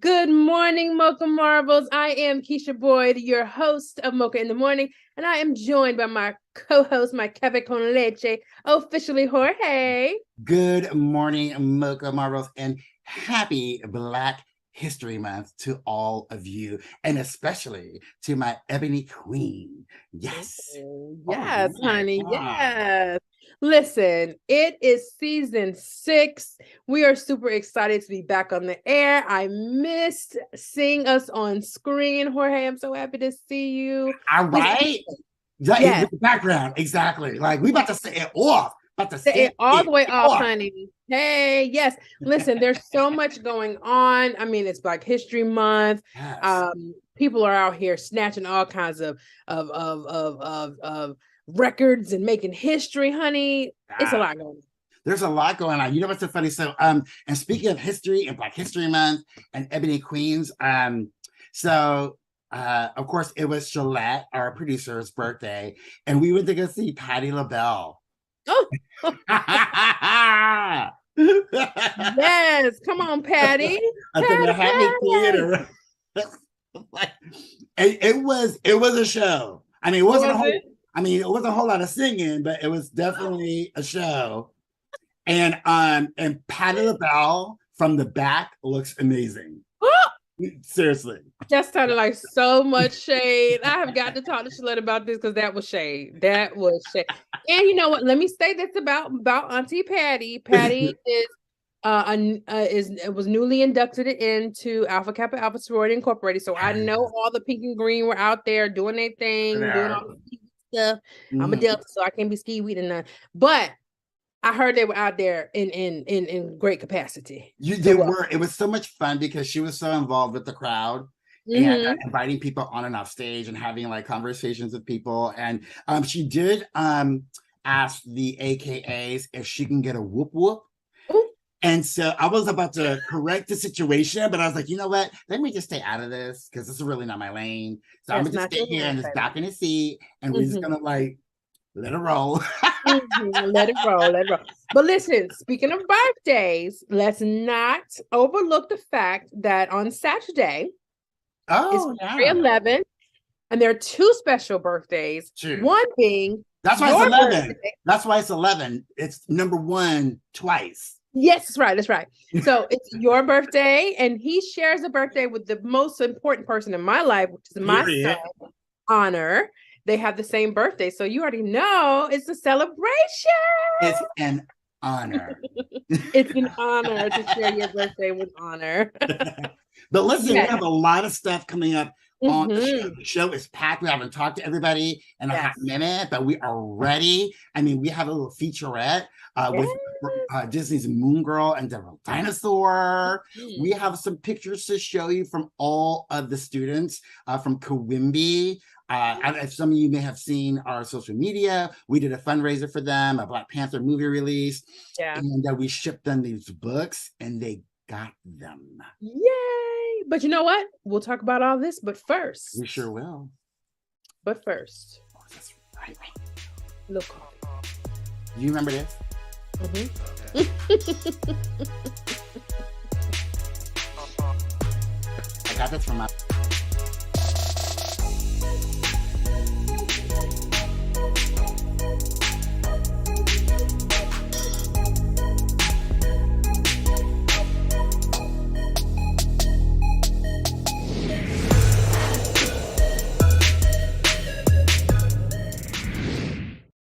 Good morning, Mocha Marbles. I am Keisha Boyd, your host of Mocha in the Morning, and I am joined by my co-host, my Cafe con leche, officially Jorge. Good morning, Mocha Marvels, and happy Black History Month to all of you, and especially to my Ebony Queen. Yes. Oh, Oh yes, my honey. God. Yes. Listen, it is season 6. We are super excited to be back on the air. I missed seeing us on screen. Jorge, I'm so happy to see you. All Listen, right. Yeah, yes. with the background, exactly. Like we about to set it off. About to set All it the way off, off. honey. Hey, yes. Listen, there's so much going on. I mean, it's Black History Month. Yes. People are out here snatching all kinds of records and making history, honey. It's a Ah, lot going on. there's a lot going on. You know what's so funny? So, and speaking of history and Black History Month and Ebony Queens, of course, it was Gillette, our producer's birthday, and we went to go see Patti LaBelle. Oh, At yes. Come on, Patty. the Patty, Manhattan Patty. Theater. Like, it was a show. I mean, it What wasn't a was whole. it? I mean, it wasn't a whole lot of singing, but it was definitely a show. And Patti LaBelle from the back looks amazing. Seriously. That sounded like so much shade. I have got to talk to Shalette about this because that was shade. That was shade. And you know what? Let me say this about Auntie Patty. Patty was newly inducted into Alpha Kappa Alpha Sorority Incorporated. So I know all the pink and green were out there doing their thing, doing all the stuff. I'm a Mhm. Delta, so I can't be ski weed and none. But I heard they were out there in great capacity. They were. It was so much fun because she was so involved with the crowd and inviting people on and off stage and having like conversations with people. And she did ask the AKAs if she can get a whoop whoop. And so I was about to correct the situation, but I was like, you know what? Let me just stay out of this because this is really not my lane. So I'm That's gonna just not stay your here lane, and just baby. back in the seat, and we're just gonna like let it roll. Let it roll, let it roll. But listen, speaking of birthdays, let's not overlook the fact that on Saturday is Oh February yeah, 11th, and there are two special birthdays. true. One being That's why it's your 11. birthday. That's why it's 11. It's number one twice. Yes, that's right. That's right. So it's your birthday, and he shares a birthday with the most important person in my life, which is my son, Period. Honor. They have the same birthday. So you already know it's a celebration. It's an honor. It's an honor to share your birthday with Honor. But listen, we Yeah. have a lot of stuff coming up on the show. Mm-hmm. The show is packed. We haven't talked to everybody in a hot Yes. minute, but we are ready. I mean, we have a little featurette Yes. with Disney's Moon Girl and Devil Dinosaur. We Mm. have some pictures to show you from all of the students from Kawimbi. If some of you may have seen our social media, we did a fundraiser for them, a Black Panther movie release, Yeah. and we shipped them these books, and they got them. Yay. But you know what? We'll talk about all this, but first. We sure will. But first. Oh, that's right. Look. You remember this? I got this from my.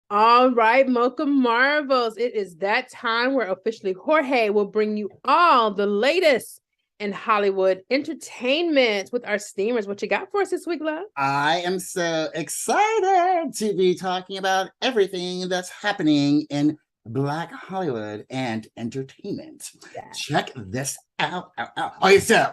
All right, Mocha Marvels. It is that time where officially Jorge will bring you all the latest in Hollywood entertainment with our steamers. What you got for us this week, love? I am so excited to be talking about everything that's happening in Black Hollywood and entertainment. Yeah. Check this out. Okay, so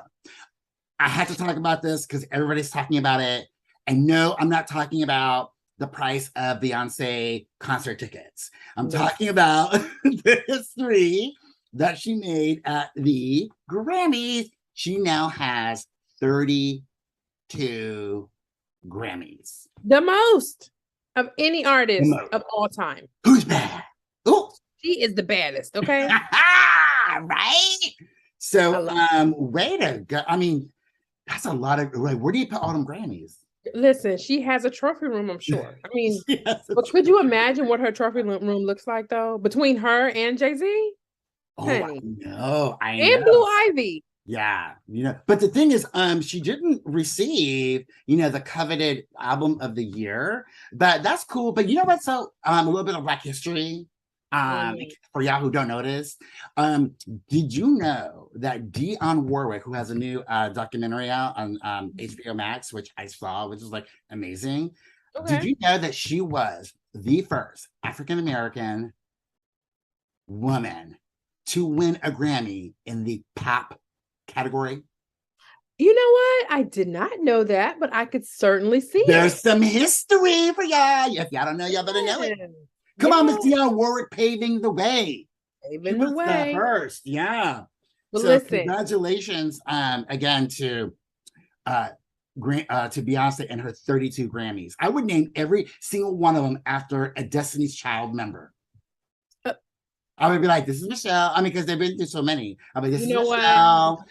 I had to talk about this because everybody's talking about it. And no, I'm not talking about the price of Beyonce concert tickets. I'm talking about the history that she made at the Grammys. She now has 32 Grammys. The most of any artist of all time. Who's bad? Oh, she is the baddest. Okay, right. So, way to go. I mean, that's a lot of like. Where do you put all them Grammys? Listen, she has a trophy room, I'm sure. I mean, but could you imagine what her trophy room looks like though? Between her and Jay-Z? Oh, Honey. I And know. Blue Ivy. Yeah, but the thing is, she didn't receive, the coveted album of the year, but that's cool. But you know what? So, a little bit of Black history, for y'all who don't notice, did you know that Dionne Warwick, who has a new documentary out on HBO Max, which I saw, which is like amazing. Did you know that she was the first African American woman to win a Grammy in the pop category? You know what? I did not know that, but I could certainly see There's it. some history for y'all. If y'all don't know, y'all better know it. Come on, Miss Dionne Warwick, paving the way. Paving the way. The first, yeah. But so listen, congratulations, again to Beyonce and her 32 Grammys. I would name every single one of them after a Destiny's Child member. I would be like, this is Michelle. I mean, because they've been through so many. I'll be, this is Michelle.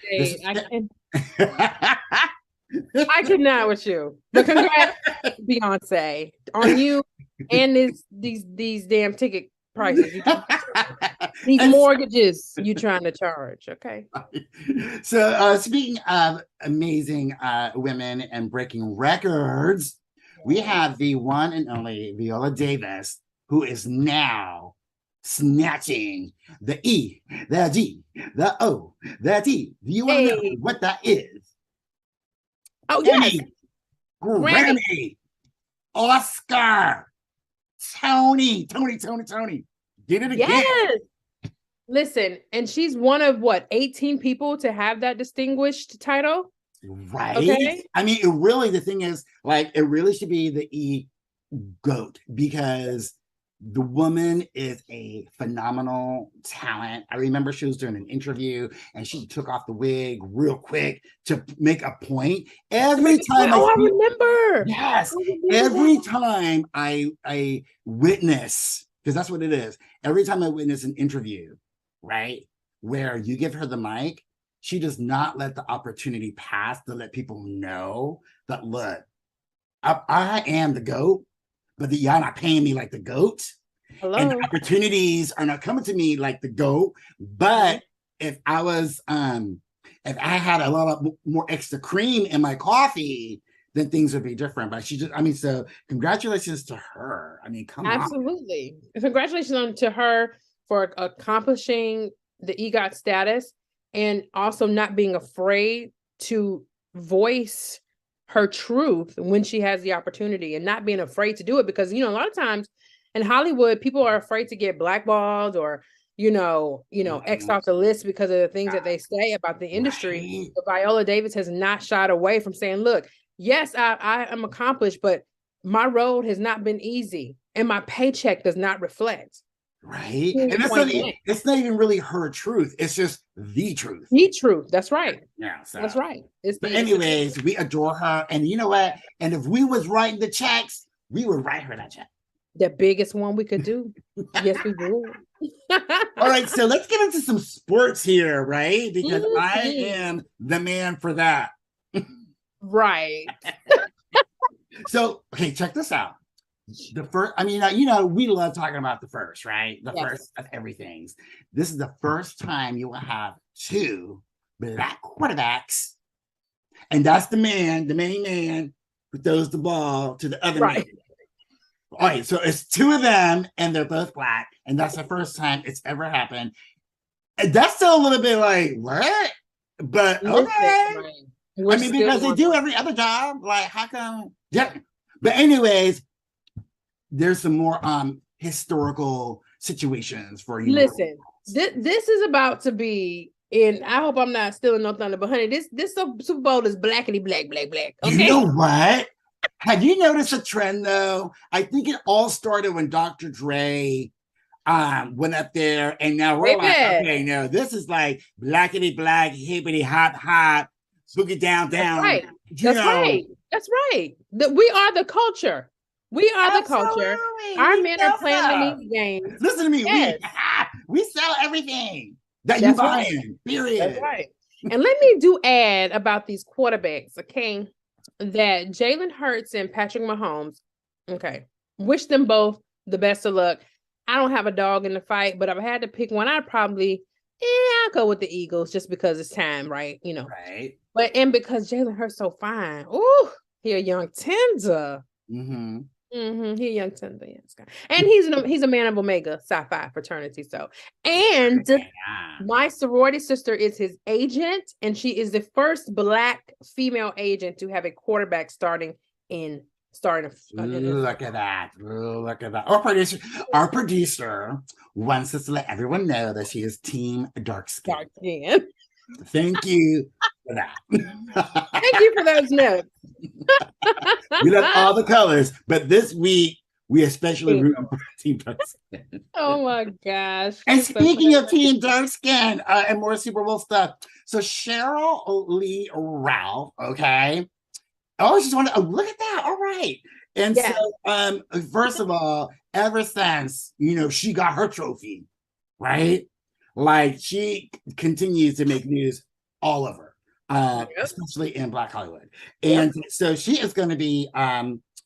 I cannot with you. But congrats, Beyonce, on you and these damn ticket prices. These mortgages you trying to charge. Okay. So speaking of amazing women and breaking records, we have the one and only Viola Davis, who is now snatching the E, the G, the O, the T. Do you want to know what that is? Oh, yes. Grammy, Oscar, Tony. Get it again. Yes. Listen, and she's one of 18 people to have that distinguished title? Right. Okay. I mean, the thing is, like, it really should be the E GOAT, because the woman is a phenomenal talent. I remember she was doing an interview and she took off the wig real quick to make a point. Every time I remember. Yes. Every time I witness, because that's what it is. Every time I witness an interview, right, where you give her the mic, she does not let the opportunity pass to let people know that, look, I am the GOAT, but y'all not paying me like the GOAT. Hello. And the opportunities are not coming to me like the GOAT. But if I was, if I had a lot of more extra cream in my coffee, then things would be different. But so congratulations to her. I mean, come on. Absolutely. Congratulations to her for accomplishing the EGOT status and also not being afraid to voice her truth when she has the opportunity and not being afraid to do it, because a lot of times in Hollywood people are afraid to get blackballed or X'd off the list because of the things that they say about the industry. Right. But Viola Davis has not shied away from saying, look, yes, I am accomplished, but my road has not been easy and my paycheck does not reflect. Right. And it's not even really her truth. It's just the truth. The truth. That's right. Yeah. So. That's right. But anyways, we adore her. And you know what? And if we was writing the checks, we would write her that check. The biggest one we could do. Yes, we would. All right. So let's get into some sports here, right? Because I am the man for that. Right. So, okay, check this out. The first, we love talking about the first, right? The first of everything. This is the first time you will have two black quarterbacks, and that's the main man who throws the ball to the other man. All right, so it's two of them, and they're both black, and that's the first time it's ever happened. And that's still a little bit like, what? But okay. Because they do every other job. Like, how come? Yeah. But anyways, there's some more historical situations for you. Listen, this is about to be, and I hope I'm not stealing no thunder, but honey, this Super Bowl is blackity black. Okay? You know what? Have you noticed a trend though? I think it all started when Dr. Dre went up there, and now we're like, okay, no, this is like blackity black, hippity hop, boogie down. That's right. That's right. We are the culture. We are the culture. Our men are playing in these games. Listen to me. Yes. We sell everything. that you buying, period. That's right. And let me add about these quarterbacks, okay? That Jalen Hurts and Patrick Mahomes, okay, wish them both the best of luck. I don't have a dog in the fight, but if I had to pick one, I'd go with the Eagles just because it's time, right? Right. But and because Jalen Hurts so fine. Ooh, he a young tender. Mm-hmm. He a young tender, yes. And he's a man of Omega Psi Phi fraternity. So, and my sorority sister is his agent, and she is the first Black female agent to have a quarterback starting. Look at that. Look at that. Our producer wants us to let everyone know that she is team dark skin. Dark skin. Thank you for that. Thank you for those notes. We love all the colors, but this week we especially root for team dark skin. Oh my gosh. And speaking of team dark skin and more Super Bowl stuff, so Cheryl Lee Ralph, okay. Oh, she's one. Oh, look at that. All right. And so, first of all, ever since, she got her trophy, right? Like, she continues to make news all over, especially in Black Hollywood. And so she is going to be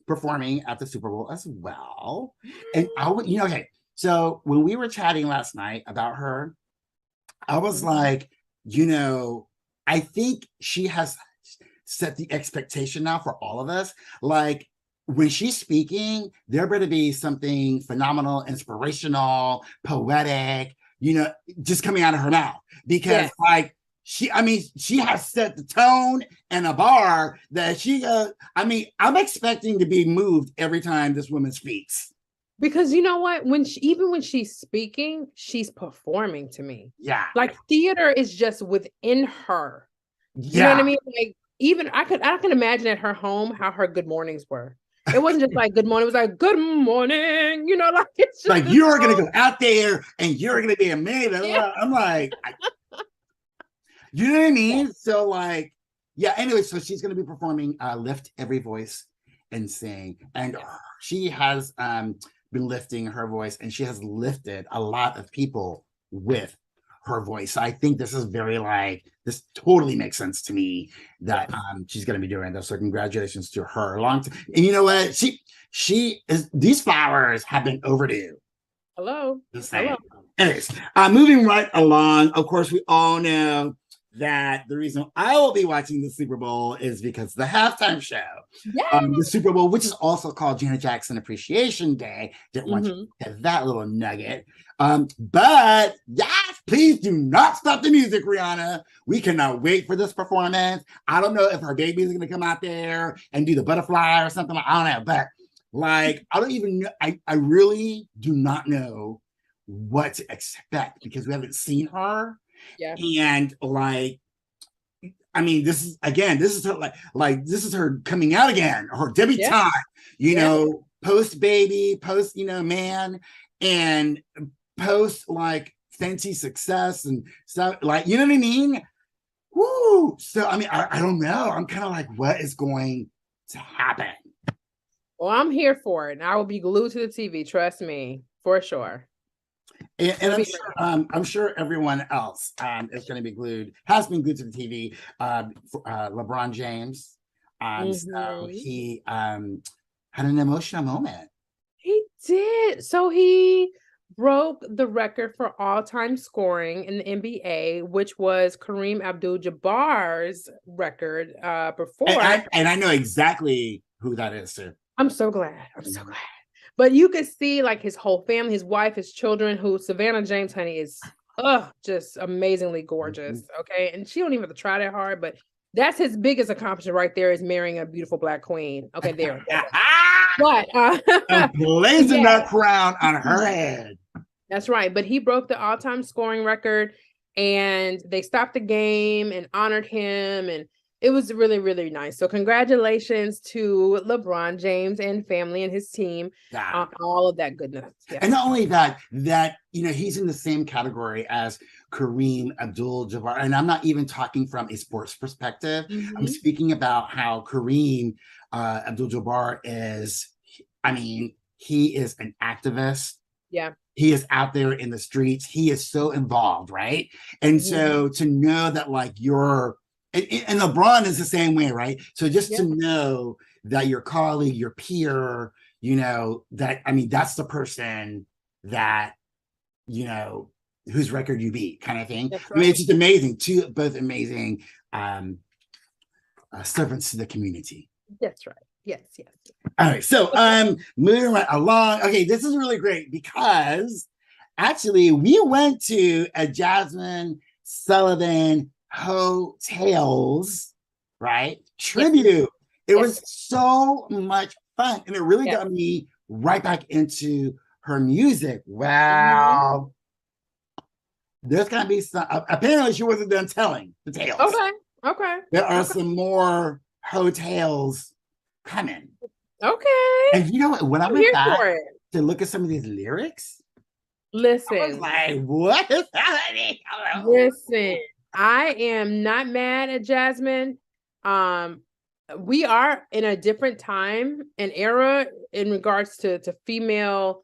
performing at the Super Bowl as well. And okay. So when we were chatting last night about her, I was like, I think she has set the expectation now for all of us. Like, when she's speaking, there better be something phenomenal, inspirational, poetic, just coming out of her mouth. Because she has set the tone and a bar that I'm expecting to be moved every time this woman speaks. Because you know what? Even when she's speaking, she's performing to me. Yeah. Like, theater is just within her. Yeah. You know what I mean? Like, even I can imagine at her home how her good mornings were. It wasn't just like good morning, it was like good morning, like it's just like you're gonna go out there and you're gonna be amazing. Yeah. I'm like, you know what I mean? Yeah. So like, anyway, so she's gonna be performing Lift Every Voice and Sing. And she has been lifting her voice, and she has lifted a lot of people with her voice. I think this is this totally makes sense to me that she's going to be doing this. So congratulations to her. And you know what? These flowers have been overdue. Hello. Anyways, moving right along. Of course, we all know that the reason I will be watching the Super Bowl is because the halftime show, the Super Bowl, which is also called Janet Jackson Appreciation Day. Didn't want you to have that little nugget. But yes, please do not stop the music, Rihanna. We cannot wait for this performance. I don't know if her baby's going to come out there and do the butterfly or something. I don't know, but like, I don't even know. I really do not know what to expect because we haven't seen her. Yeah. And like, I mean, this is her this is her coming out again, her debutante, post baby, post, man, and post like Fenty success and stuff, like, you know what I mean? Woo! So I mean, I don't know. I'm kind of like, what is going to happen? Well, I'm here for it, and I will be glued to the TV. Trust me, for sure. And I'm sure everyone else is going to be has been glued to the TV. LeBron James, so he had an emotional moment. He did. So he broke the record for all-time scoring in the NBA, which was Kareem Abdul-Jabbar's record before. And I know exactly who that is too. I'm so glad. But you could see like his whole family, his wife, his children, who Savannah James, honey, is just amazingly gorgeous. Okay. And she don't even have to try that hard, but that's his biggest accomplishment right there, is marrying a beautiful Black queen. Okay, there. But blazing that crown on her head. That's right. But he broke the all-time scoring record, and they stopped the game and honored him, and it was really, really nice. So congratulations to LeBron James and family and his team on all of that goodness. Yeah. And not only that, he's in the same category as Kareem Abdul-Jabbar. And I'm not even talking from a sports perspective. I'm speaking about how Kareem Abdul-Jabbar is, he is an activist. Yeah. he is out there in the streets. He is so involved, right? And so to know that like and LeBron is the same way, right? So just to know that your colleague, your peer, that, I mean, that's the person that, whose record you beat, kind of thing. Right. I mean, it's just amazing. Both amazing servants to the community. That's right. Yes. All right. So moving right along. Okay, this is really great because actually we went to a Jasmine Sullivan Hotels, right? Tribute. Yes. It was so much fun. And it really got me right back into her music. Wow. There's gonna be some, apparently she wasn't done telling the tales. Okay. There are some more hotels coming. Okay. And you know what? When I went back to look at some of these lyrics, listen, I was like, what is happening? Listen, I am not mad at Jasmine. We are in a different time and era in regards to female,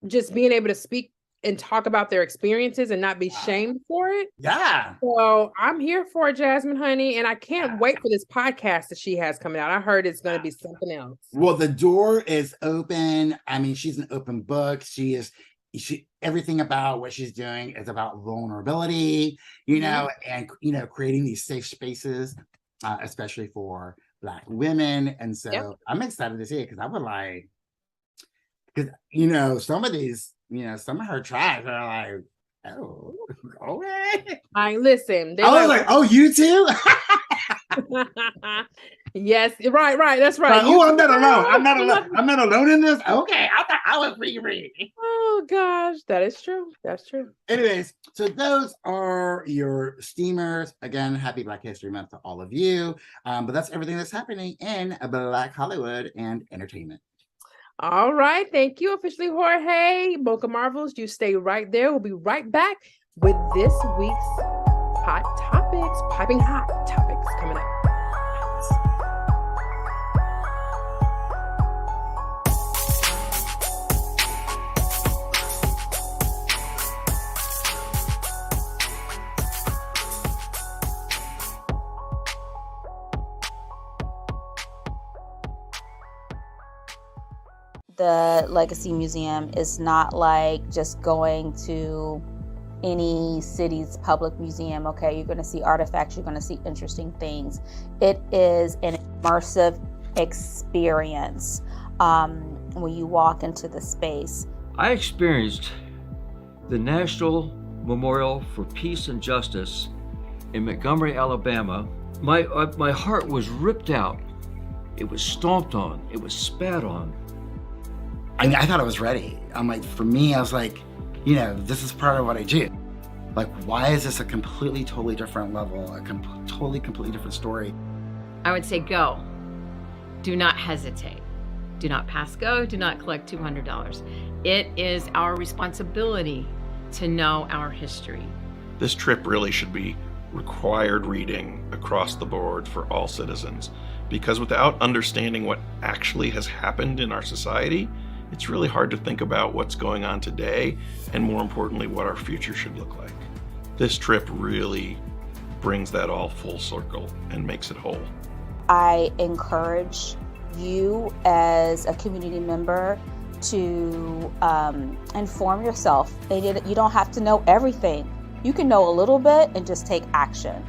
just being able to speak and talk about their experiences and not be shamed for it. Yeah. So I'm here for it, Jasmine, honey. And I can't wait for this podcast that she has coming out. I heard it's going to be something else. Well, the door is open. I mean, she's an open book. She everything about what she's doing is about vulnerability, and, creating these safe spaces, especially for Black women. And so I'm excited to see it because I would like, because, some of these, some of her tracks are like, oh, okay. Listen. I was like, oh, you too? Yes, right. That's right. Oh, I'm not alone. I'm not alone in this. Okay, I thought I was free. Oh gosh, that is true. That's true. Anyways, so those are your steamers. Again, happy Black History Month to all of you. But that's everything that's happening in Black Hollywood and entertainment. All right, thank you, officially Jorge. Mocha Marvels, you stay right there. We'll be right back with this week's hot topics, piping hot topics coming up. The Legacy Museum is not like just going to any city's public museum. Okay, you're going to see artifacts, you're going to see interesting things. It is an immersive experience when you walk into the space. I experienced the National Memorial for Peace and Justice in Montgomery, Alabama. My heart was ripped out. It was stomped on. It was spat on. I mean, I thought I was ready. I'm like, for me, I was like, this is part of what I do. Like, why is this a totally different level, a completely different story? I would say go. Do not hesitate. Do not pass go. Do not collect $200. It is our responsibility to know our history. This trip really should be required reading across the board for all citizens, because without understanding what actually has happened in our society, it's really hard to think about what's going on today and, more importantly, what our future should look like. This trip really brings that all full circle and makes it whole. I encourage you as a community member to inform yourself. You don't have to know everything. You can know a little bit and just take action.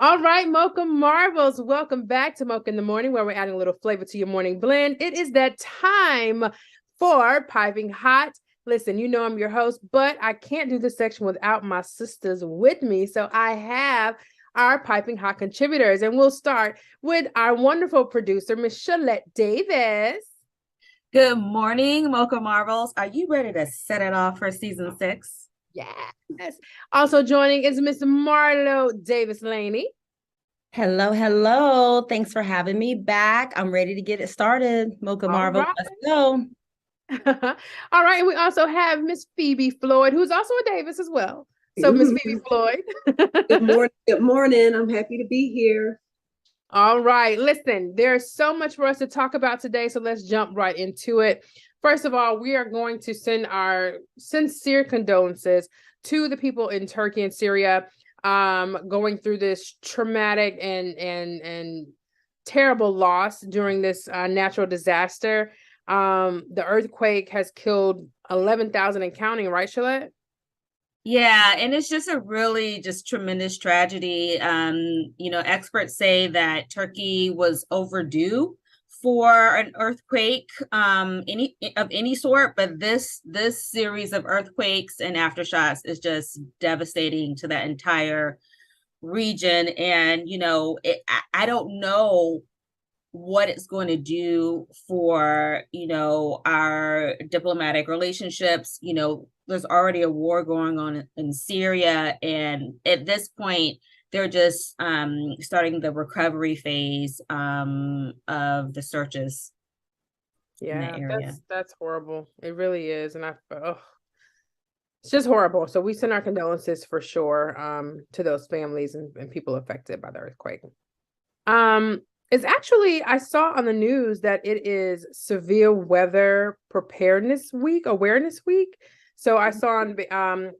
All right, Mocha Marvels, welcome back to Mocha in the Morning, where we're adding a little flavor to your morning blend. It is that time for Piping Hot. Listen, you know I'm your host, but I can't do this section without my sisters with me. So I have our Piping Hot contributors, and we'll start with our wonderful producer, Miss Shalette Davis. Good morning, Mocha Marvels. Are you ready to set it off for season 6? Yes. Also joining is Miss Marlo Davis Laney. Hello, hello. Thanks for having me back. I'm ready to get it started. Mocha All Marvel, right. let's go. All right. And we also have Miss Phoebe Floyd, who's also a Davis as well. So, Miss Phoebe Floyd. Good morning. Good morning. I'm happy to be here. All right. Listen, there's so much for us to talk about today. So let's jump right into it. First of all, we are going to send our sincere condolences to the people in Turkey and Syria going through this traumatic and terrible loss during this natural disaster. The earthquake has killed 11,000 and counting, right, Shalette? Yeah, and it's just a really just tremendous tragedy. Experts say that Turkey was overdue for an earthquake, any sort, but this series of earthquakes and aftershocks is just devastating to that entire region. And I don't know what it's going to do for our diplomatic relationships. There's already a war going on in Syria, and at this point they're just starting the recovery phase of the searches in that area. That's horrible. It really is. And it's just horrible. So we send our condolences for sure to those families and people affected by the earthquake. It's actually, I saw on the news that it is Severe Weather Preparedness Week, Awareness Week. So I saw on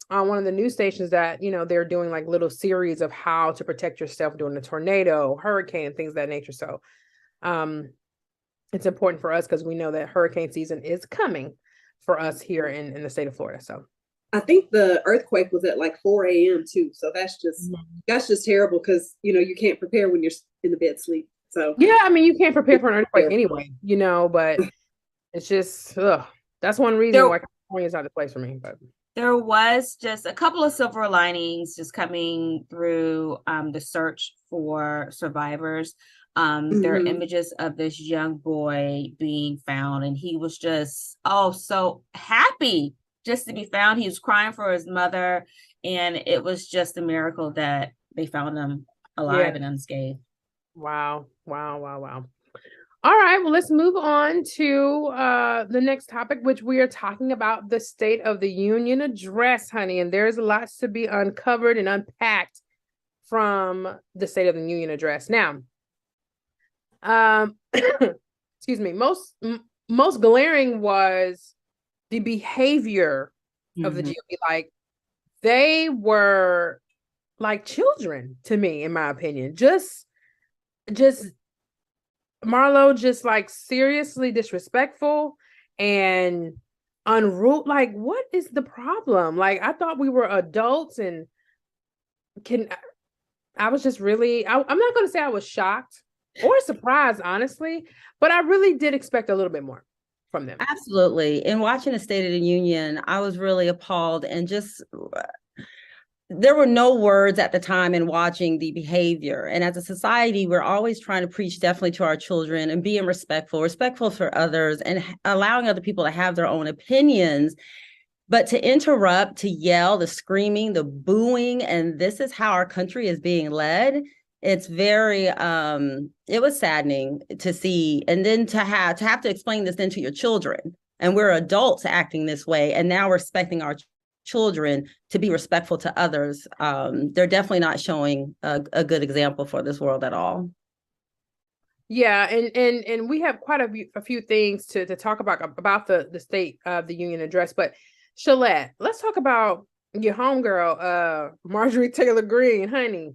one of the news stations that, they're doing like little series of how to protect yourself during a tornado, hurricane, things of that nature. So it's important for us because we know that hurricane season is coming for us here in the state of Florida. So I think the earthquake was at like 4 a.m. too. So that's just terrible because you can't prepare when you're in the bed sleep. So yeah, I mean, you can't prepare for an earthquake anyway, but it's just that's one reason why California is not the place for me. But there was just a couple of silver linings just coming through the search for survivors. There are images of this young boy being found, and he was just so happy just to be found. He was crying for his mother, and it was just a miracle that they found him alive and unscathed. Wow. All right, well, let's move on to the next topic, which we are talking about the State of the Union address, honey. And there's lots to be uncovered and unpacked from the State of the Union address. Now, excuse me, most glaring was the behavior of the GOP. Like, they were like children to me, in my opinion. Just Marlo, just like seriously disrespectful and unruly. Like, what is the problem? Like, I thought we were adults, and I was just really, I'm not going to say I was shocked or surprised, honestly, but I really did expect a little bit more from them. Absolutely. In watching the State of the Union, I was really appalled, and just there were no words at the time in watching the behavior. And as a society, we're always trying to preach definitely to our children and being respectful for others, and allowing other people to have their own opinions. But to interrupt, to yell, the screaming, the booing, and this is how our country is being led. It's very, it was saddening to see. And then to have to explain this then to your children. And we're adults acting this way, and now we're expecting our children to be respectful to others. They're definitely not showing a good example for this world at all. Yeah, and we have quite a few things to talk about the State of the Union address. But Shalette, let's talk about your homegirl, Marjorie Taylor Greene, honey.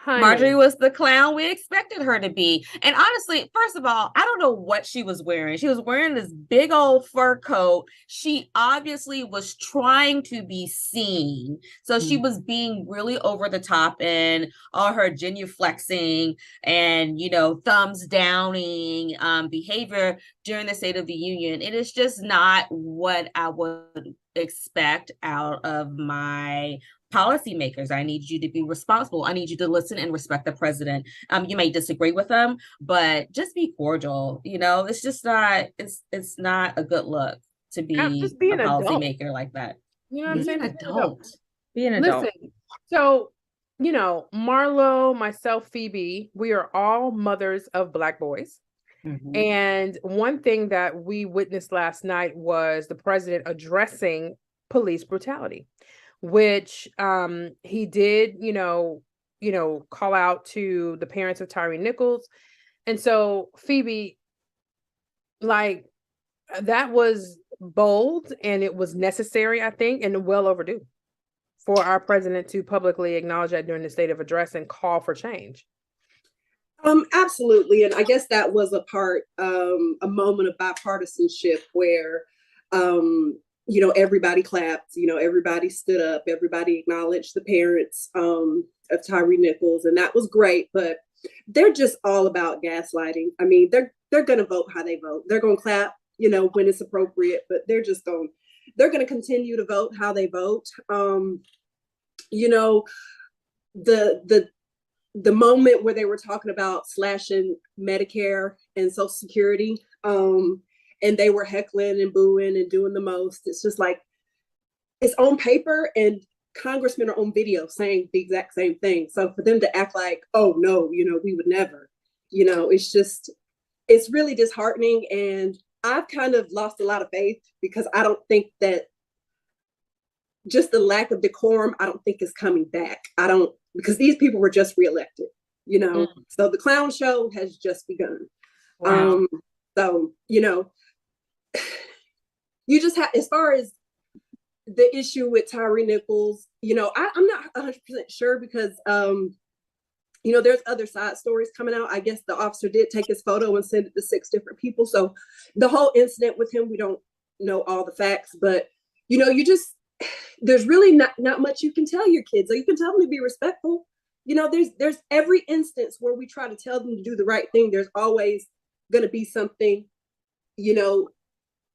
Marjorie was the clown we expected her to be. And honestly, first of all, I don't know what she was wearing. She was wearing this big old fur coat. She obviously was trying to be seen. So she was being really over the top in all her genuflexing and, thumbs downing behavior during the State of the Union. It is just not what I would expect out of my policymakers. I need you to be responsible. I need you to listen and respect the president. You may disagree with them, but just be cordial. It's just not, it's not a good look to be a policymaker like that. You know what I'm saying? Adult. Be an adult. Listen, so you know, Marlo, myself, Phoebe, we are all mothers of Black boys. Mhm. And one thing that we witnessed last night was the president addressing police brutality, which he did, call out to the parents of Tyree Nichols. And so, Phoebe, like, that was bold and it was necessary, I think, and well overdue for our president to publicly acknowledge that during the state of address and call for change. Absolutely. And I guess that was a moment of bipartisanship where, everybody clapped, everybody stood up, everybody acknowledged the parents of Tyree Nichols, and that was great. But they're just all about gaslighting. I mean, they're going to vote how they vote. They're going to clap, when it's appropriate, but they're going to continue to vote how they vote. You know, the moment where they were talking about slashing Medicare and Social Security, and they were heckling and booing and doing the most. It's just like, it's on paper and congressmen are on video saying the exact same thing. So for them to act like, oh no, we would never, it's really disheartening. And I've kind of lost a lot of faith because I don't think that just the lack of decorum, I don't think is coming back. Because these people were just reelected, So the clown show has just begun. Wow. So, you just have, as far as the issue with Tyree Nichols, I'm not 100% sure because, there's other side stories coming out. I guess the officer did take his photo and send it to 6 different people. So the whole incident with him, we don't know all the facts, but, there's really not much you can tell your kids. So you can tell them to be respectful. There's every instance where we try to tell them to do the right thing. There's always going to be something,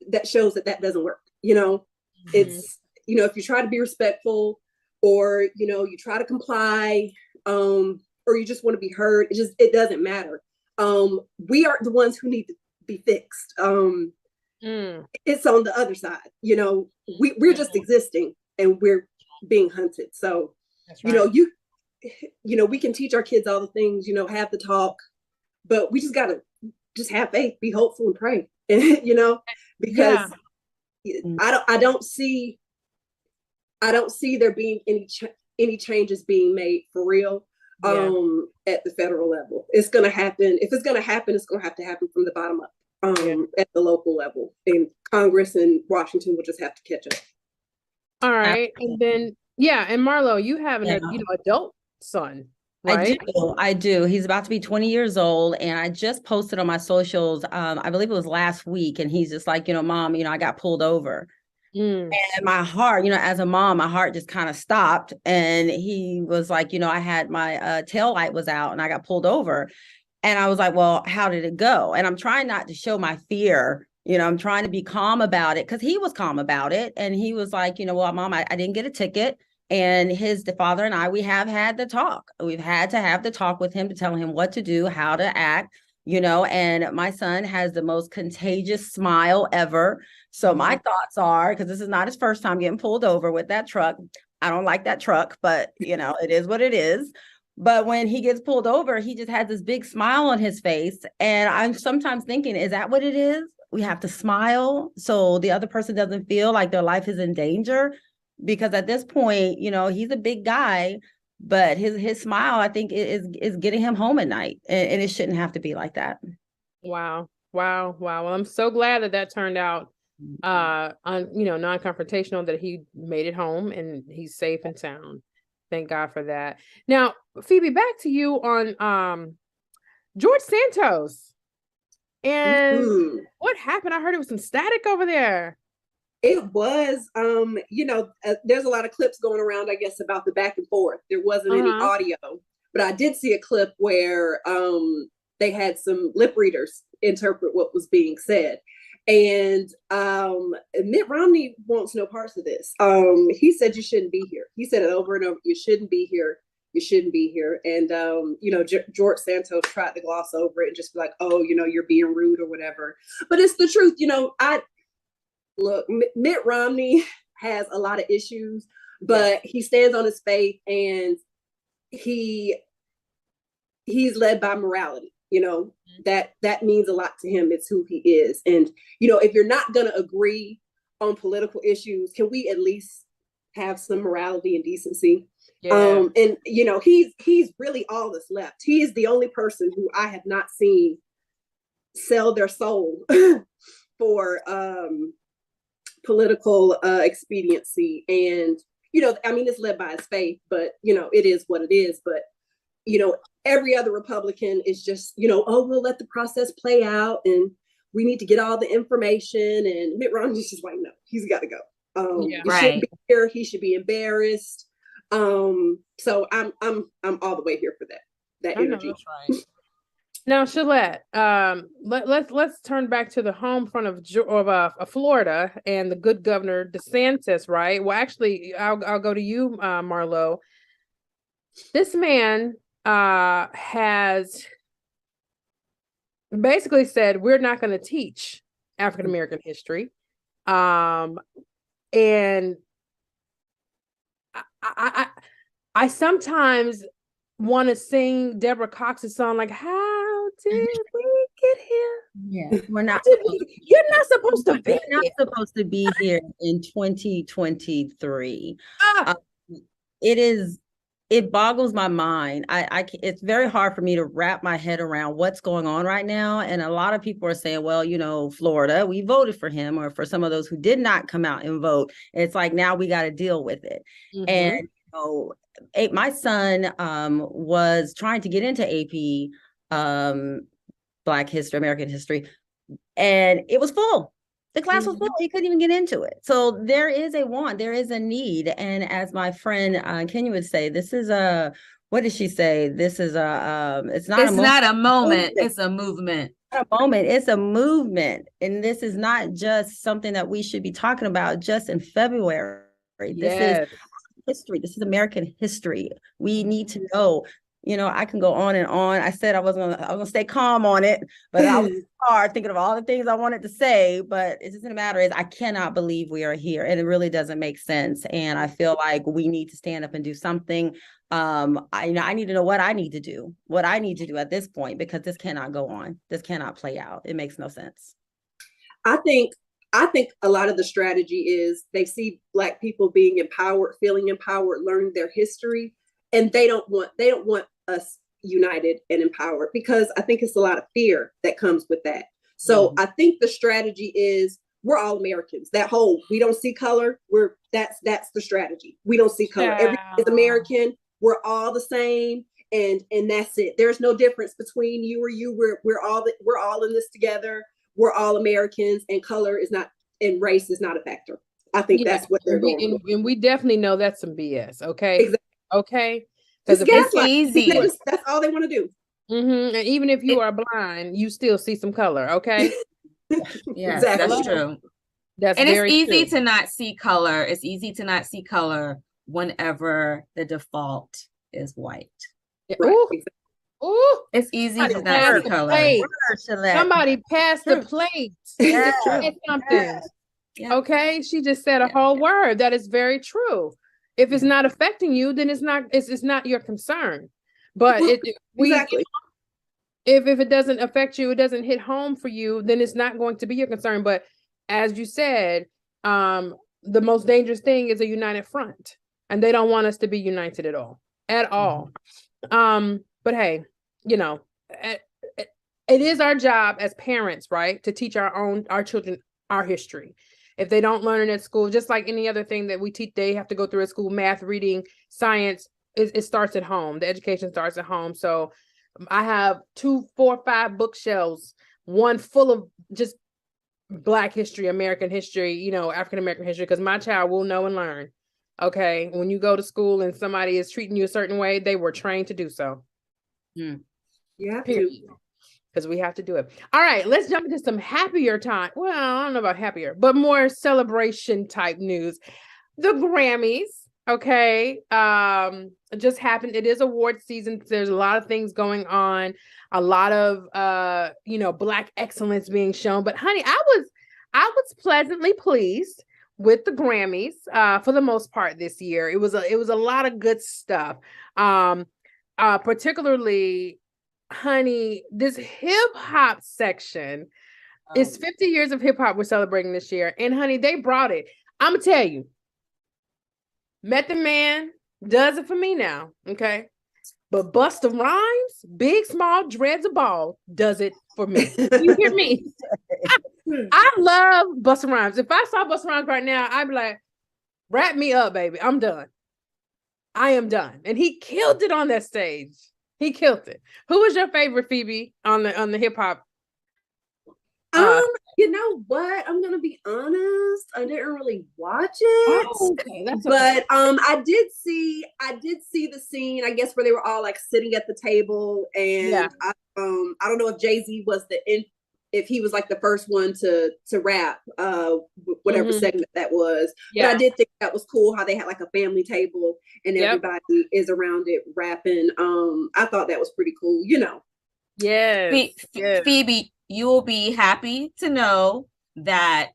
that shows that doesn't work. It's, if you try to be respectful or, you try to comply, or you just want to be heard, it doesn't matter. We are the ones who need to be fixed. It's on the other side, we're just existing and we're being hunted. So, right. We can teach our kids all the things, have the talk, but we just gotta just have faith, be hopeful and pray, because I don't see there being any changes being made for real. At the federal level. It's going to happen. If it's going to happen, it's going to happen from the bottom up. At the local level, and Congress and Washington will just have to catch up. All right. And then, and Marlo, you have an adult son, right? I do. He's about to be 20 years old. And I just posted on my socials, I believe it was last week. And he's just like, Mom, I got pulled over. And my heart, as a mom, my heart just kind of stopped. And he was like, I had my tail light was out and I got pulled over. And I was like, well, how did it go? And I'm trying not to show my fear. I'm trying to be calm about it because he was calm about it. And he was like, well, Mom, I didn't get a ticket. And the father and I, we have had the talk. We've had to have the talk with him to tell him what to do, how to act, and my son has the most contagious smile ever. So my thoughts are, because this is not his first time getting pulled over with that truck. I don't like that truck, but, it is what it is. But when he gets pulled over, he just has this big smile on his face. And I'm sometimes thinking, is that what it is? We have to smile so the other person doesn't feel like their life is in danger. Because at this point, he's a big guy, but his smile, I think, is getting him home at night. And it shouldn't have to be like that. Wow. Well, I'm so glad that turned out non-confrontational, that he made it home and he's safe and sound. Thank God for that. Now, Phoebe, back to you on George Santos. And what happened? I heard it was some static over there. It was, there's a lot of clips going around, I guess, about the back and forth. There wasn't any audio, but I did see a clip where they had some lip readers interpret what was being said. And Mitt Romney wants no parts of this. He said, you shouldn't be here. He said it over and over. You shouldn't be here. You shouldn't be here. And, George Santos tried to gloss over it and just be like, oh, you're being rude or whatever. But it's the truth. Look, Mitt Romney has a lot of issues, but he stands on his faith and he's led by morality. That means a lot to him. It's who he is. And if you're not going to agree on political issues, can we at least have some morality and decency? Yeah. And he's really all that's left. He is the only person who I have not seen sell their soul for political expediency. And it's led by his faith, but it is what it is. But every other Republican is just we'll let the process play out, and we need to get all the information. And Mitt Romney's just like, no, he's got to go. He shouldn't be here. He should be embarrassed. So I'm all the way here for that energy. That's right. Now, Shalette, let's turn back to the home front of Florida and the good Governor DeSantis, right? Well, actually, I'll go to you, Marlo. This man has basically said we're not going to teach African American history, and I sometimes want to sing Deborah Cox's song, like, how did we get here? Yeah, we're not. You're not supposed to be. Not supposed to be here in 2023. It boggles my mind. It's very hard for me to wrap my head around what's going on right now. And a lot of people are saying, well, Florida, we voted for him, or for some of those who did not come out and vote. It's like, now we got to deal with it. Mm-hmm. And my son was trying to get into AP Black history, American history, and it was full. The class was full. He couldn't even get into it. So there is a want, there is a need. And as my friend Kenya would say, this is what did she say? This is it's not a moment. It's a movement. It's a moment. It's a movement. And this is not just something that we should be talking about just in February. This is history. This is American history. We need to know. I can go on and on. I said I was gonna stay calm on it, but I was hard thinking of all the things I wanted to say. But it doesn't matter. I cannot believe we are here, and it really doesn't make sense. And I feel like we need to stand up and do something. I need to know what I need to do at this point, because this cannot go on. This cannot play out. It makes no sense. I think a lot of the strategy is they see Black people being empowered, feeling empowered, learning their history, and they don't want us united and empowered, because I think it's a lot of fear that comes with that. So I think the strategy is we're all Americans. That whole we don't see color. That's the strategy. We don't see color. Everyone is American. We're all the same, and that's it. There's no difference between you or you. We're all in this together. We're all Americans, and color is not, and race is not a factor. I think that's what they're doing. And we definitely know that's some BS. Okay. Exactly. Okay. Because it's easy. That's all they want to do. Mm-hmm. And even if you are blind, you still see some color. Okay. Yeah, exactly. That's true. It's easy to not see color. It's easy to not see color whenever the default is white. Yeah. Right. Ooh. It's easy to not see color. Somebody pass the plate. Yeah. Something. Yeah. Okay. She just said a whole word. That is very true. If it's not affecting you, then it's not your concern. But exactly. If it doesn't affect you, it doesn't hit home for you, then it's not going to be your concern. But as you said, the most dangerous thing is a united front, and they don't want us to be united at all. But hey, it is our job as parents, right, to teach our children our history. If they don't learn it at school, just like any other thing that we teach, they have to go through at school, math, reading, science, it starts at home. The education starts at home. So I have 2, 4, 5 bookshelves, one full of just Black history, American history, African American history, because my child will know and learn. Okay. When you go to school and somebody is treating you a certain way, they were trained to do so. You have to. Because we have to do it. All right, let's jump into some happier time. Well, I don't know about happier, but more celebration type news. The Grammys, okay, just happened. It is award season. There's a lot of things going on. A lot of Black excellence being shown. But honey, I was pleasantly pleased with the Grammys for the most part this year. It was a lot of good stuff. particularly, honey, this hip hop section is 50 years of hip hop we're celebrating this year. And honey, they brought it. I'm gonna tell you, Method Man does it for me now. Okay. But Busta Rhymes, Big Small Dreads of Ball, does it for me. You hear me? I love Busta Rhymes. If I saw Busta Rhymes right now, I'd be like, wrap me up, baby. I'm done. I am done. And he killed it on that stage. He killed it. Who was your favorite, Phoebe, on the hip hop? You know what? I'm gonna be honest. I didn't really watch it. Oh, okay, that's but I did see the scene, I guess, where they were all like sitting at the table, and I don't know if Jay-Z was if he was like the first one to rap, whatever segment that was. Yeah. But I did think that was cool how they had like a family table and everybody is around it rapping. I thought that was pretty cool, you know. Yes. Phoebe, you will be happy to know that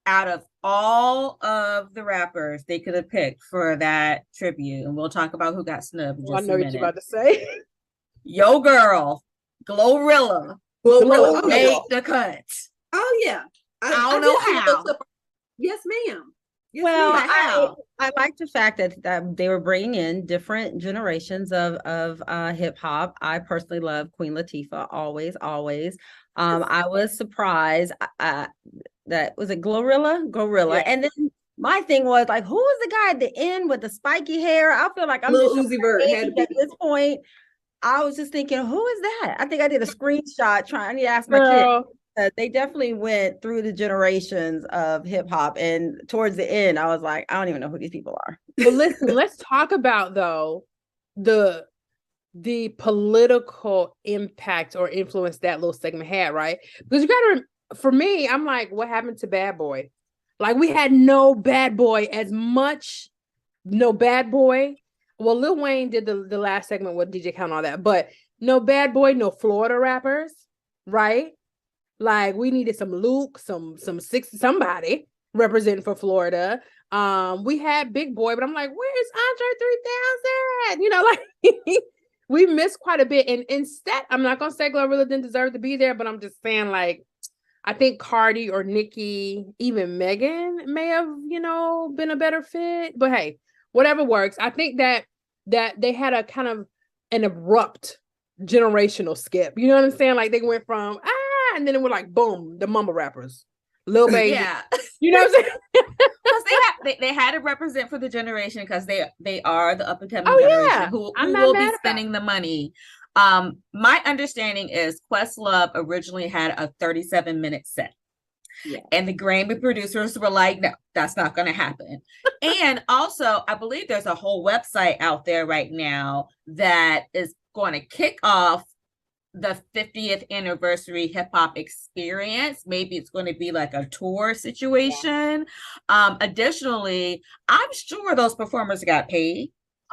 out of all of the rappers they could have picked for that tribute, and we'll talk about who got snubbed in just I know a what minute. you're about to say. Yo girl, Glorilla made the cut. Oh yeah. I don't know how. Yes, ma'am. Yes, well, ma'am. I like the fact that they were bringing in different generations of hip hop. I personally love Queen Latifah, always. I was surprised that was it Glorilla, yeah. And then my thing was like, who was the guy at the end with the spiky hair? I feel like I'm Lil Uzi Vert at this point. I was just thinking, who is that? I think I did a screenshot I need to ask my kid. They definitely went through the generations of hip hop, and towards the end, I was like, I don't even know who these people are. But listen, let's talk about though the political impact or influence that little segment had, right? Because you gotta, for me, I'm like, what happened to Bad Boy? Like, we had no Bad Boy no Bad Boy. Well, Lil Wayne did the last segment with DJ Khaled and all that, but no Bad Boy, no Florida rappers, right? Like, we needed some Luke, somebody representing for Florida. We had Big Boy, but I'm like, where's Andre 3000? You know, like we missed quite a bit. And instead, I'm not gonna say Glorilla didn't deserve to be there, but I'm just saying, like, I think Cardi or Nicki, even Megan may have, been a better fit. But hey, whatever works. I think that they had a kind of an abrupt generational skip. You know what I'm saying? Like, they went from and then it was like boom, the mumble rappers, Lil Baby. Yeah, you know what I'm saying? Because they had to represent for the generation, because they are the up and coming generation who will be spending the money. My understanding is Questlove originally had a 37-minute set. Yeah. And the Grammy producers were like, no, that's not going to happen. And also, I believe there's a whole website out there right now that is going to kick off the 50th anniversary hip hop experience. Maybe it's going to be like a tour situation. Yeah. Additionally, I'm sure those performers got paid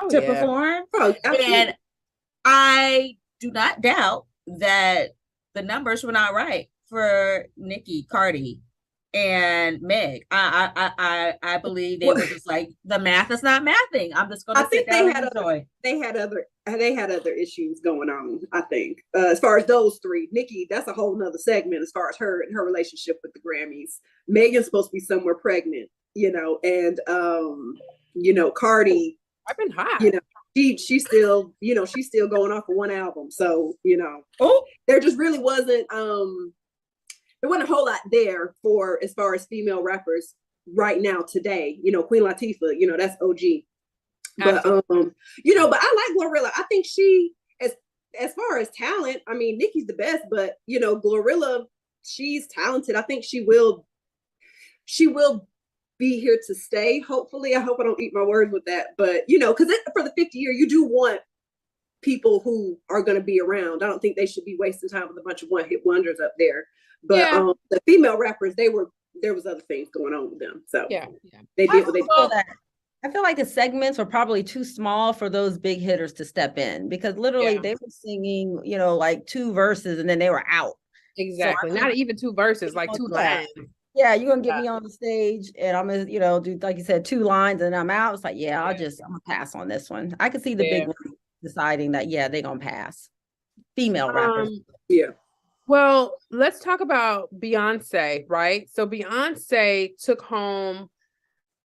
to perform. Oh, and I do not doubt that the numbers were not right for Nicki, Cardi, and Meg. I believe they were just like, the math is not mathing. I'm just going to sit down and enjoy. They had other issues going on, I think. As far as those three, Nicki, that's a whole nother segment as far as her and her relationship with the Grammys. Megan's supposed to be somewhere pregnant, and Cardi, I've been hot. She's still going off of one album. So, there just really wasn't there wasn't a whole lot there for as far as female rappers right now today. Queen Latifah, that's OG. But but I like Glorilla. I think she, as far as talent, I mean, Nicki's the best, but Glorilla, she's talented. I think she will be here to stay. Hopefully, I hope I don't eat my words with that. But because for the 50th year, you do want people who are going to be around. I don't think they should be wasting time with a bunch of one-hit wonders up there. But the female rappers, there was other things going on with them. So they did what they did. I feel like the segments were probably too small for those big hitters to step in, because literally they were singing, like 2 verses and then they were out. Exactly. So not even 2 verses, like 2 lines. Yeah, you're gonna get me on the stage and I'm gonna, do, like you said, 2 lines and I'm out. It's like, I'm gonna pass on this one. I could see the big one deciding that, yeah, they're going to pass. Female rappers. Yeah. Well, let's talk about Beyonce, right? So Beyonce took home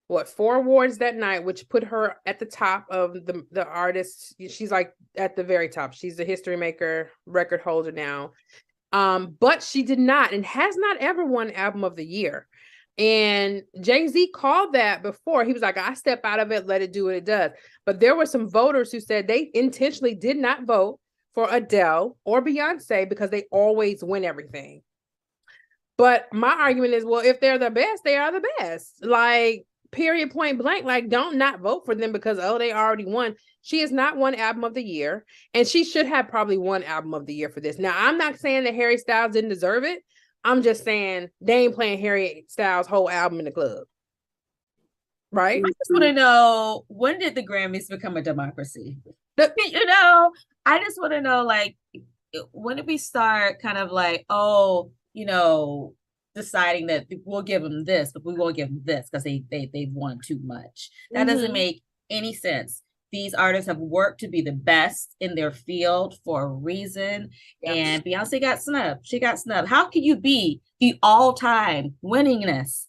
4 awards that night, which put her at the top of the artists. She's like at the very top. She's a history maker, record holder now. But she did not and has not ever won Album of the Year. And Jay-Z called that before. He was like, I step out of it, let it do what it does. But there were some voters who said they intentionally did not vote for Adele or Beyonce because they always win everything. But my argument is, well, if they're the best, they are the best. Like, period, point blank. Like, don't not vote for them because, oh, they already won. She has not won Album of the Year, and she should have probably won Album of the Year for this. Now, I'm not saying that Harry Styles didn't deserve it. I'm just saying they ain't playing Harry Styles' whole album in the club. Right? I just want to know, when did the Grammys become a democracy? I just want to know, like, when did we start kind of like, deciding that we'll give them this, but we won't give them this because they've won too much. That doesn't make any sense. These artists have worked to be the best in their field for a reason. Yep. And Beyonce got snubbed. She got snubbed. How can you be the all-time winningest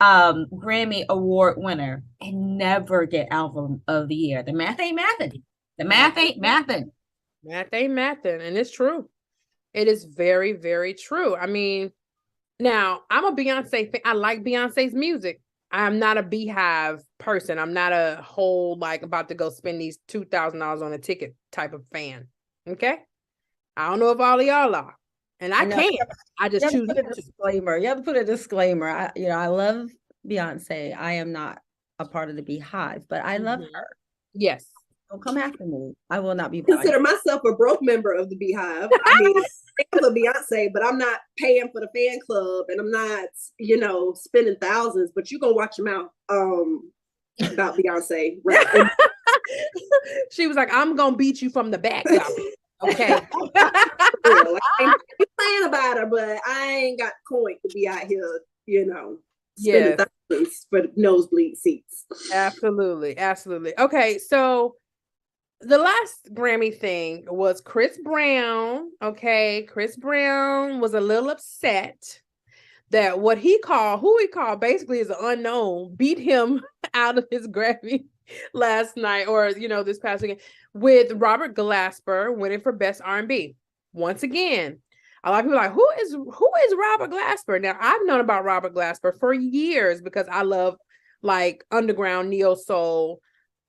Grammy Award winner and never get Album of the Year? The math ain't mathing. The math ain't mathing. Math ain't mathing. And it's true. It is very, very true. I mean, now I'm a Beyonce fan. I like Beyonce's music. I'm not a Beehive person. I'm not a whole, like, about to go spend these $2,000 on a ticket type of fan. Okay? I don't know if all of y'all are. And I can't. I just choose a disclaimer. You have to put a disclaimer. I love Beyonce. I am not a part of the Beehive, but I love her. Yes. Don't come after me. I will not be. Consider myself a broke member of the Beehive. I mean, I'm for Beyonce, but I'm not paying for the fan club, and I'm not, spending thousands. But you gonna watch your mouth about Beyonce, right? She was like, "I'm gonna beat you from the back." Okay. I ain't playing about her, but I ain't got coin to be out here, spending thousands for nosebleed seats. Absolutely, absolutely. Okay, so the last Grammy thing was Chris Brown. Okay, Chris Brown was a little upset that who he called basically is an unknown, beat him out of his Grammy last night, or this past weekend, with Robert Glasper winning for Best R&B. Once again, a lot of people are like, who is Robert Glasper? Now, I've known about Robert Glasper for years because I love, like, underground neo soul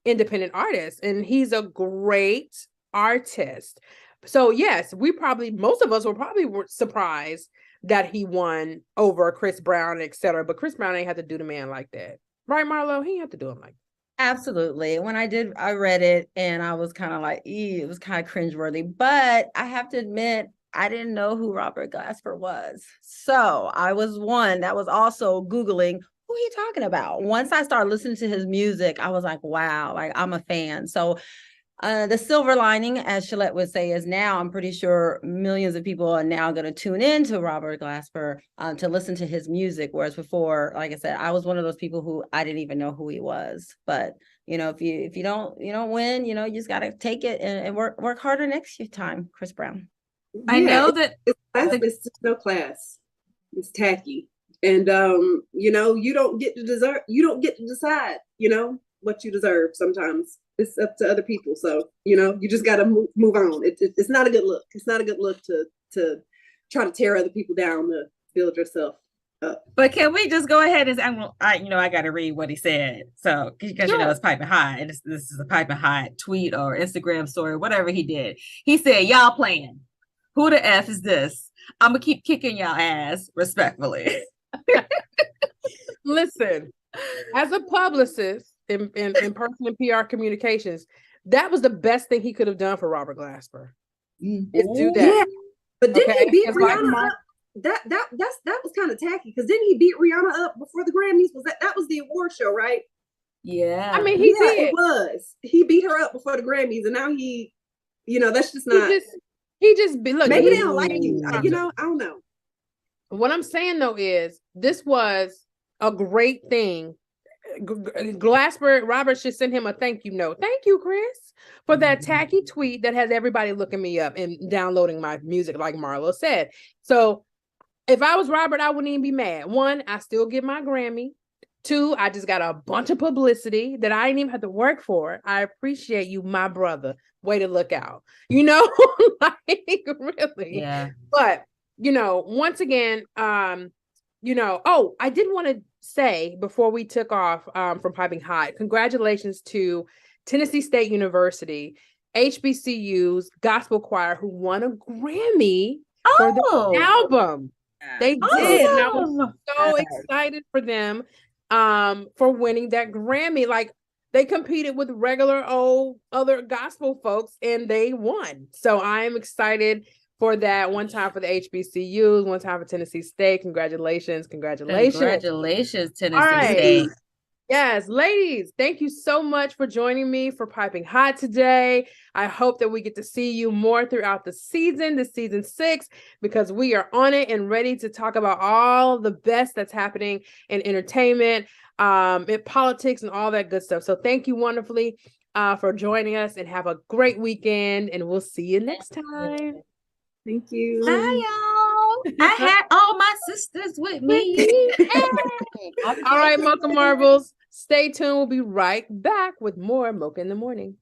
independent artists, and he's a great artist. So yes, most of us were surprised that he won over Chris Brown, etc. But Chris Brown ain't have to do the man like that, right, Marlo? He ain't have to do him like that. Absolutely. When I read it, and I was kind of like, it was kind of cringeworthy. But I have to admit, I didn't know who Robert Glasper was, so I was one that was also Googling, who are you talking about? Once I started listening to his music, I was like, wow, like, I'm a fan. So the silver lining, as Shalette would say, is now I'm pretty sure millions of people are now going to tune in to Robert Glasper to listen to his music. Whereas before, like I said, I was one of those people who I didn't even know who he was. But, if you don't win, you just got to take it and work harder next time, Chris Brown. I know that it's just no class. It's tacky. And you don't get to decide, what you deserve sometimes. It's up to other people. So, you just gotta move on. It's not a good look. It's not a good look to try to tear other people down to build yourself up. But can we just go ahead and I gotta read what he said. So because it's piping hot. This is a piping hot tweet or Instagram story, whatever he did. He said, y'all playing. Who the F is this? I'm gonna keep kicking y'all ass respectfully. Listen, as a publicist in person and PR communications, that was the best thing he could have done for Robert Glasper. Is do that. Yeah. But didn't he beat Rihanna up? That was kind of tacky, because didn't he beat Rihanna up before the Grammys? That was the award show, right? Yeah. I mean, he did. It was. He beat her up before the Grammys, and now that's just not. He just look. Maybe they don't like you. I don't know. What I'm saying though is this was a great thing. Glassberg Roberts should send him a thank you note. Thank you, Chris, for that tacky tweet that has everybody looking me up and downloading my music, like Marlo said. So if I was Robert, I wouldn't even be mad. One, I still get my Grammy. Two, I just got a bunch of publicity that I didn't even have to work for. I appreciate you, my brother. Way to look out. Like really. Yeah. But, once again, I did want to say before we took off from Piping Hot, congratulations to Tennessee State University, HBCU's gospel choir, who won a Grammy for the album. They did. And I was so excited for them for winning that Grammy. Like, they competed with regular old other gospel folks and they won. So I am excited for that. One time for the HBCUs, one time for Tennessee State. Congratulations. Tennessee right. State. Yes, ladies, thank you so much for joining me for Piping Hot today. I hope that we get to see you more throughout the season, this season 6, because we are on it and ready to talk about all the best that's happening in entertainment, in politics, and all that good stuff. So thank you wonderfully for joining us, and have a great weekend, and we'll see you next time. Thank you. Hi, y'all. I had all my sisters with me. All right, Mocha Marbles. Stay tuned. We'll be right back with more Mocha in the Morning.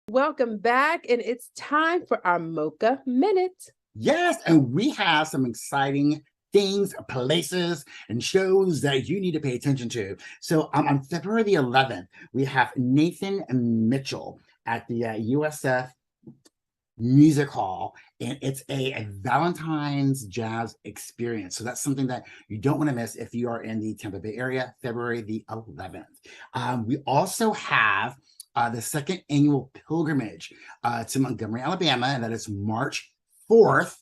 Welcome back, and it's time for our Mocha Minute. Yes, and we have some exciting things, places, and shows that you need to pay attention to. So on February the 11th, we have Nathan Mitchell at the USF Music Hall, and it's a Valentine's Jazz experience. So that's something that you don't want to miss if you are in the Tampa Bay area, February the 11th. We also have the second annual pilgrimage to Montgomery, Alabama, and that is March 4th.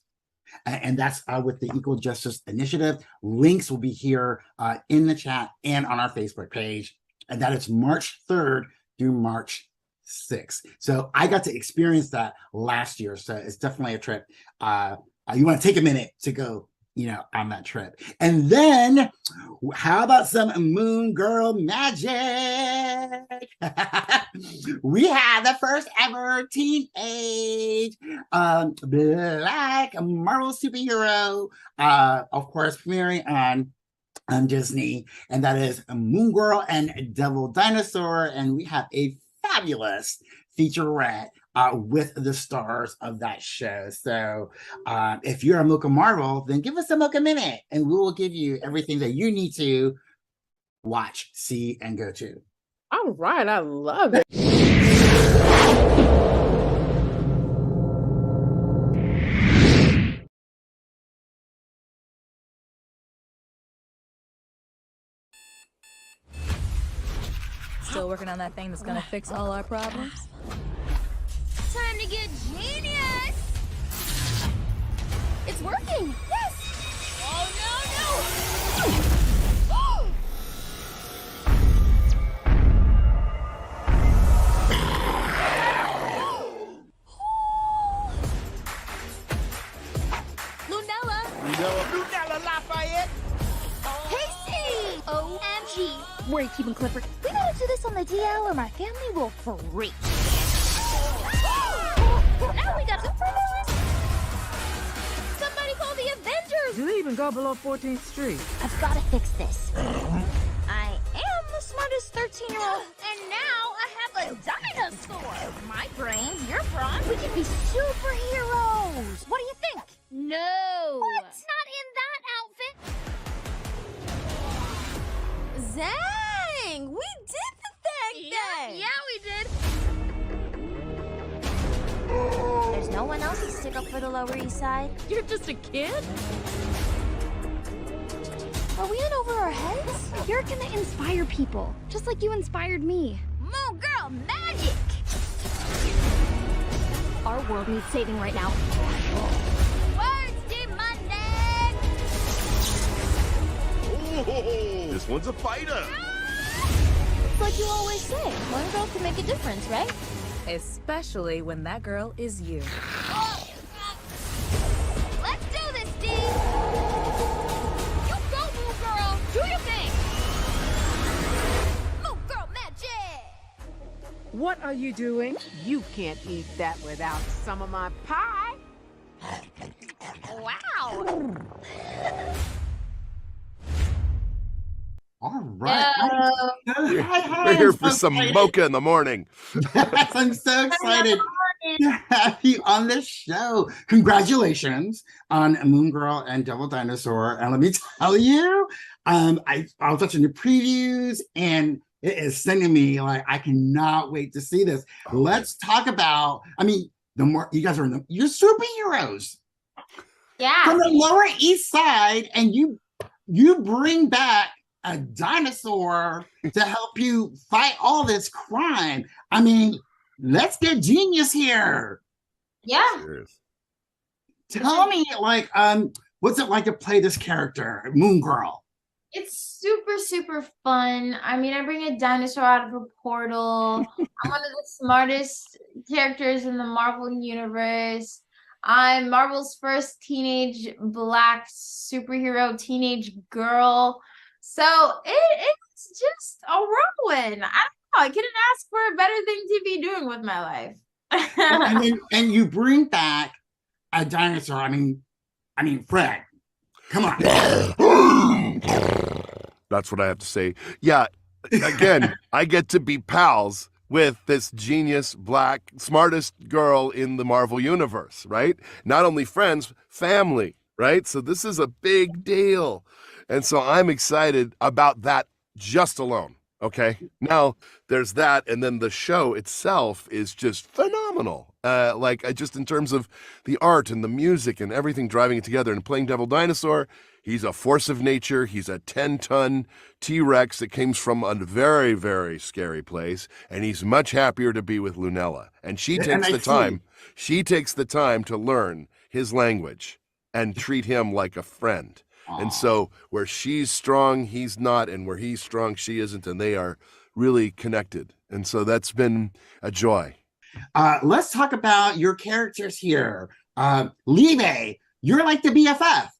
And that's with the Equal Justice Initiative. Links will be here in the chat and on our Facebook page. And that is March 3rd through March 6th. So I got to experience that last year. So it's definitely a trip. You want to take a minute to go, on that trip. And then how about some Moon Girl magic? We have the first ever teenage Black Marvel superhero, of course, premiering on Disney, and that is Moon Girl and Devil Dinosaur. And we have a fabulous featurette with the stars of that show. So if you're a Mocha Marvel, then give us a Mocha Minute, and we will give you everything that you need to watch, see, and go to. All right, I love it. Still working on that thing that's gonna fix all our problems? Time to get genius! It's working! Yes! Oh no, no! Lunella Lafayette! Casey! OMG! Where are you keeping Clifford? We gotta do this on the DL or my family will freak. Now we got superheroes! Somebody call the Avengers! Do they even go below 14th Street? I've gotta fix this. I am the smartest 13-year-old, and now I have a dinosaur! My brains, your brawn, we can be superheroes! What do you think? No! What? Not in that outfit! Zang! We did the thing! Yeah, we did! There's no one else to stick up for the Lower East Side. You're just a kid? Are we in over our heads? You're gonna inspire people, just like you inspired me. Moon Girl magic! Our world needs saving right now. Words demanding! This one's a fighter! It's like you always say, one girl can make a difference, right? Especially when that girl is you. Let's do this, Dee! You go, Moon Girl! Do your thing! Moon Girl magic! What are you doing? You can't eat that without some of my pie. Wow! All right. We're here for some mocha in the morning. Yes, I'm so excited to have you on the show. Congratulations on Moon Girl and Devil Dinosaur. And let me tell you, I was watching the previews and it is sending me like, I cannot wait to see this. Let's talk about, I mean, the more you guys are you're superheroes. Yeah. From the Lower East Side, and you bring back a dinosaur to help you fight all this crime. I mean, let's get genius here. Yeah. Tell me, like, what's it like to play this character, Moon Girl? It's super, super fun. I mean, I bring a dinosaur out of a portal. I'm one of the smartest characters in the Marvel universe. I'm Marvel's first teenage black superhero teenage girl. So it's just a whirlwind. I don't know. I couldn't ask for a better thing to be doing with my life. and you bring back a dinosaur. I mean, Fred, come on. That's what I have to say. Yeah, again, I get to be pals with this genius, black, smartest girl in the Marvel universe, right? Not only friends, family, right? So this is a big deal. And so I'm excited about that just alone, okay? Now, there's that, and then the show itself is just phenomenal. Just in terms of the art and the music and everything driving it together. And playing Devil Dinosaur, he's a force of nature. He's a 10-ton T-Rex that comes from a very, very scary place, and he's much happier to be with Lunella. And she takes the time to learn his language and treat him like a friend. And so where she's strong, he's not, and where he's strong, she isn't, and they are really connected. And so that's been a joy. Let's talk about your characters here. Libe, you're like the BFF.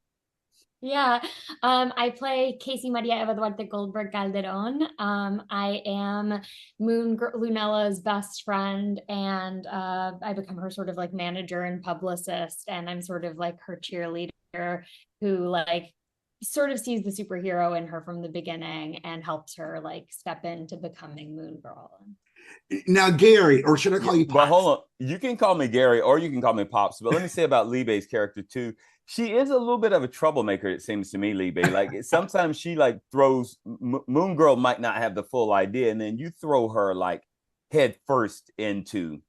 Yeah, I play Casey Maria Eva Duarte Goldberg Calderon. I am Lunella's best friend, and I become her sort of like manager and publicist, and I'm sort of like her cheerleader who like sort of sees the superhero in her from the beginning and helps her like step into becoming Moon Girl. Now, Gary, or should I call you Pops? But hold on, you can call me Gary or you can call me Pops. But let me say about Libe's character too. She is a little bit of a troublemaker, it seems to me, Libe. Like sometimes she like throws, Moon Girl might not have the full idea, and then you throw her like head first into,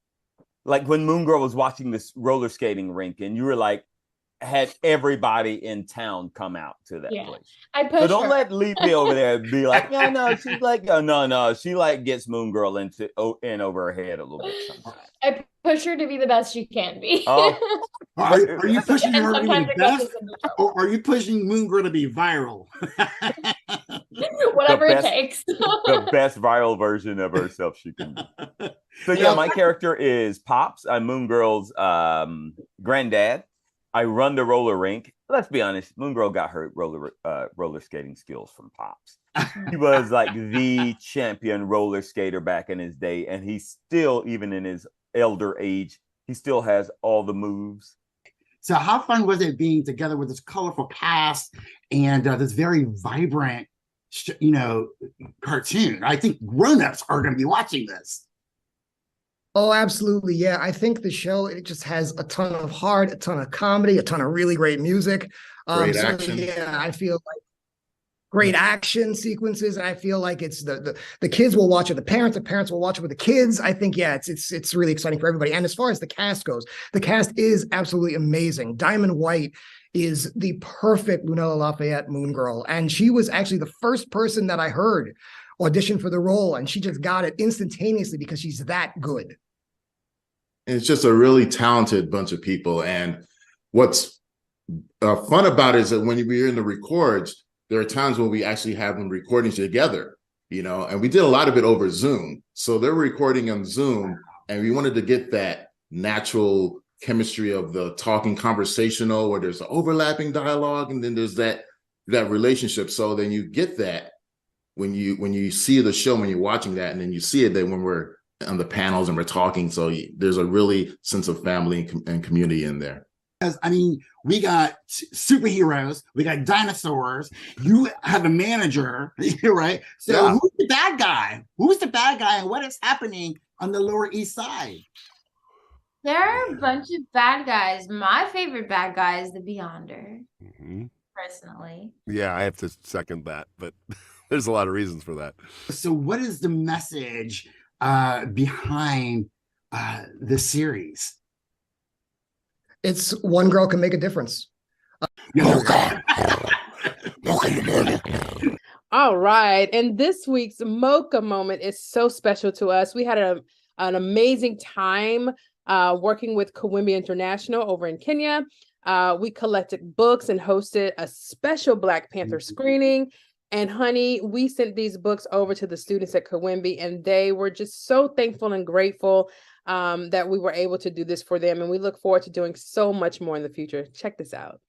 like when Moon Girl was watching this roller skating rink, and you were like, had everybody in town come out to that place. So don't let Libe over there be like, no, she's like, no. She like gets Moon Girl in over her head a little bit sometimes. I push her to be the best she can be. Oh. Are you pushing her to be the best, or are you pushing Moon Girl to be viral? Whatever it takes. The best viral version of herself she can be. So yeah, my character is Pops. I'm Moon Girl's granddad. I run the roller rink. Let's be honest, Moon Girl got her roller skating skills from Pops. He was like the champion roller skater back in his day, and he's still, even in his elder age, he still has all the moves. So how fun was it being together with this colorful cast and this very vibrant, cartoon? I think grown-ups are going to be watching this. Oh, absolutely. Yeah. I think the show, it just has a ton of heart, a ton of comedy, a ton of really great music. Great action. Yeah, I feel like great action sequences. And I feel like it's the kids will watch it. The parents will watch it with the kids. I think, yeah, it's really exciting for everybody. And as far as the cast goes, the cast is absolutely amazing. Diamond White is the perfect Lunella Lafayette Moon Girl. And she was actually the first person that I heard audition for the role, and she just got it instantaneously because she's that good. It's just a really talented bunch of people, and what's fun about it is that when we're in the records, there are times when we actually have them recording together, and we did a lot of it over Zoom. So they're recording on Zoom, and we wanted to get that natural chemistry of the talking conversational, where there's an overlapping dialogue, and then there's that relationship. So then you get that when you see the show, when you're watching that, and then you see it then when we're on the panels and we're talking. So there's a really sense of family and community in there. Because we got superheroes, we got dinosaurs. You have a manager, right? So who's the bad guy? Who's the bad guy, and what is happening on the Lower East Side? There are a bunch of bad guys. My favorite bad guy is the Beyonder, personally. Yeah, I have to second that, but there's a lot of reasons for that. So what is the message behind the series? It's one girl can make a difference. All right. And this week's Mocha moment is so special to us. We had an amazing time working with Kawimbi International over in Kenya. We collected books and hosted a special Black Panther screening. And honey, we sent these books over to the students at Kawimbi, and they were just so thankful and grateful that we were able to do this for them. And we look forward to doing so much more in the future. Check this out.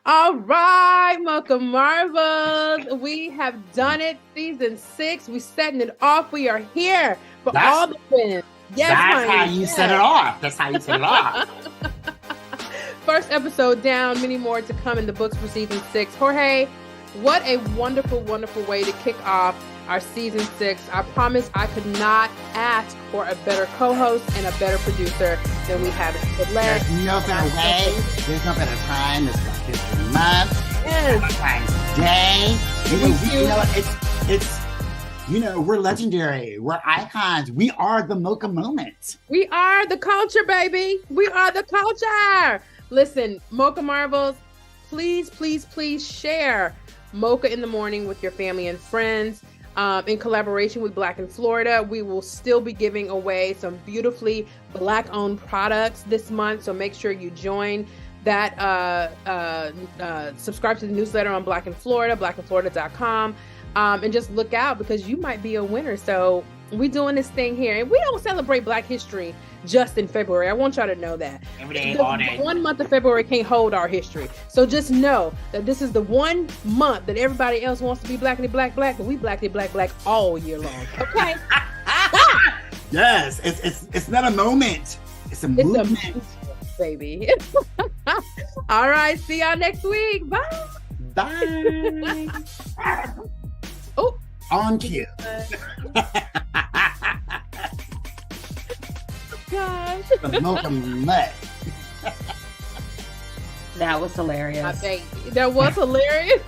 All right, Mocha Marvels. We have done it. Season 6. We're setting it off. We are here for all the wins. Yes, that's how you set it off. That's how you set it off. First episode down, many more to come in the books for season 6. Jorge, what a wonderful, wonderful way to kick off our season 6. I promise I could not ask for a better co-host and a better producer than we have. There's no better way. There's no better time. It's Black History Month. Valentine's Day. We're legendary. We're icons. We are the Mocha moment. We are the culture, baby. We are the culture. Listen, Mocha Marvels, please, please, please share Mocha in the Morning with your family and friends. In collaboration with Black in Florida, we will still be giving away some beautifully Black-owned products this month. So make sure you join that, subscribe to the newsletter on Black in Florida, blackinflorida.com, and just look out because you might be a winner. So we're doing this thing here, and we don't celebrate Black history just in February. I want y'all to know that. Every day, all day. 1 month of February can't hold our history. So just know that this is the 1 month that everybody else wants to be blackity black, but we blackity black all year long. Okay? Yes, it's not a moment. It's a movement. Baby. All right, see y'all next week. Bye. Bye. Oh, on cue. Gosh. The Mocha Mutt. That was hilarious. That was hilarious.